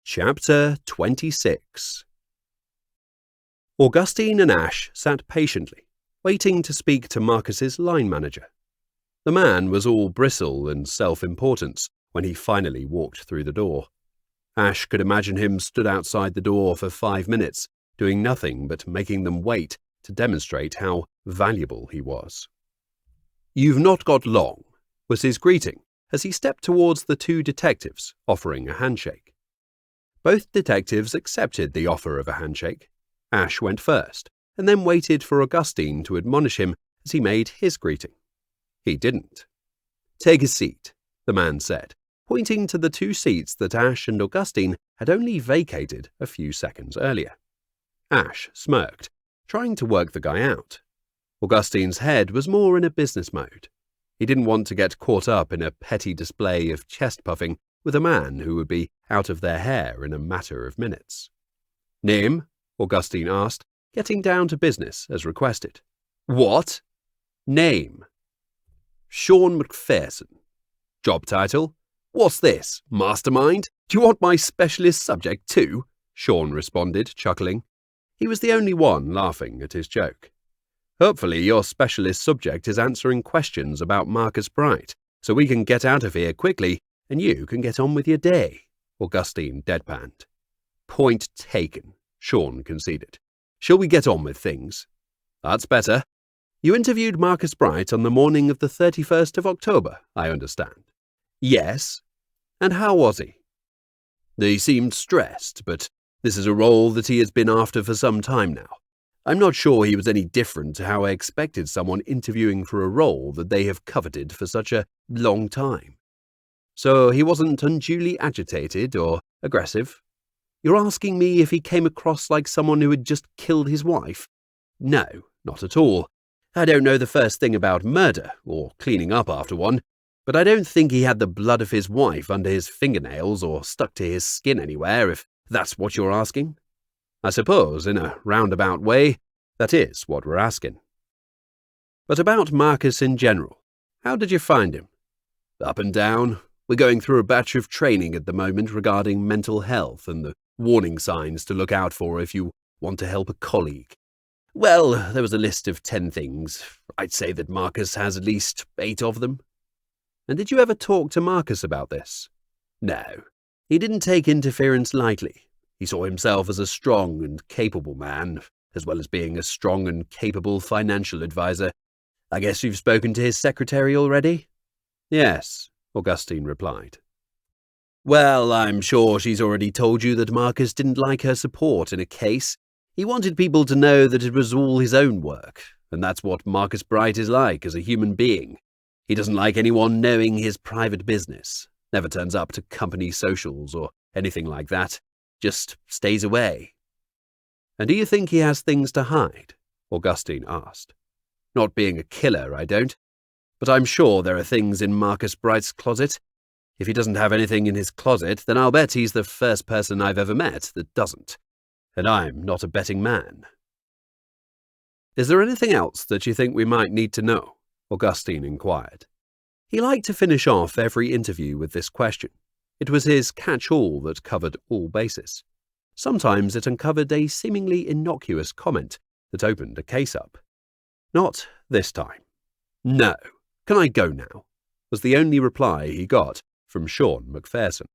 Chapter 26. Augustine and Ash sat patiently, waiting to speak to Marcus's line manager. The man was all bristle and self-importance when he finally walked through the door. Ash could imagine him stood outside the door for 5 minutes, doing nothing but making them wait to demonstrate how valuable he was. "You've not got long," was his greeting as he stepped towards the 2 detectives, offering a handshake. Both detectives accepted the offer of a handshake. Ash went first, and then waited for Augustine to admonish him as he made his greeting. He didn't. "Take a seat," the man said, pointing to the 2 seats that Ash and Augustine had only vacated a few seconds earlier. Ash smirked, trying to work the guy out. Augustine's head was more in a business mode. He didn't want to get caught up in a petty display of chest-puffing with a man who would be out of their hair in a matter of minutes. "Name?" Augustine asked, getting down to business as requested. "What?" "Name." "Sean McPherson." "Job title?" "What's this, mastermind? Do you want my specialist subject too?" Sean responded, chuckling. He was the only one laughing at his joke. "Hopefully your specialist subject is answering questions about Marcus Bright, so we can get out of here quickly and you can get on with your day," Augustine deadpanned. "Point taken," Sean conceded. "Shall we get on with things?" "That's better. You interviewed Marcus Bright on the morning of the 31st of October, I understand." "Yes." "And how was he?" "He seemed stressed, but this is a role that he has been after for some time now. I'm not sure he was any different to how I expected someone interviewing for a role that they have coveted for such a long time." "So he wasn't unduly agitated or aggressive?" "You're asking me if he came across like someone who had just killed his wife?" "No, not at all. I don't know the first thing about murder or cleaning up after one, but I don't think he had the blood of his wife under his fingernails or stuck to his skin anywhere, if that's what you're asking." "I suppose, in a roundabout way, that is what we're asking." "But about Marcus in general, how did you find him?" "Up and down. We're going through a batch of training at the moment regarding mental health and the warning signs to look out for if you want to help a colleague. Well, there was a list of 10 things. I'd say that Marcus has at least 8 of them." "And did you ever talk to Marcus about this?" "No. He didn't take interference lightly. He saw himself as a strong and capable man, as well as being a strong and capable financial advisor. I guess you've spoken to his secretary already?" "Yes," Augustine replied. "Well, I'm sure she's already told you that Marcus didn't like her support in a case. He wanted people to know that it was all his own work, and that's what Marcus Bright is like as a human being. He doesn't like anyone knowing his private business, never turns up to company socials or anything like that, just stays away." "And do you think he has things to hide?" Augustine asked. "Not being a killer, I don't. But I'm sure there are things in Marcus Bright's closet. If he doesn't have anything in his closet, then I'll bet he's the first person I've ever met that doesn't. And I'm not a betting man." "Is there anything else that you think we might need to know?" Augustine inquired. He liked to finish off every interview with this question. It was his catch-all that covered all bases. Sometimes it uncovered a seemingly innocuous comment that opened a case up. Not this time. "No. Can I go now?" was the only reply he got from Sean McPherson.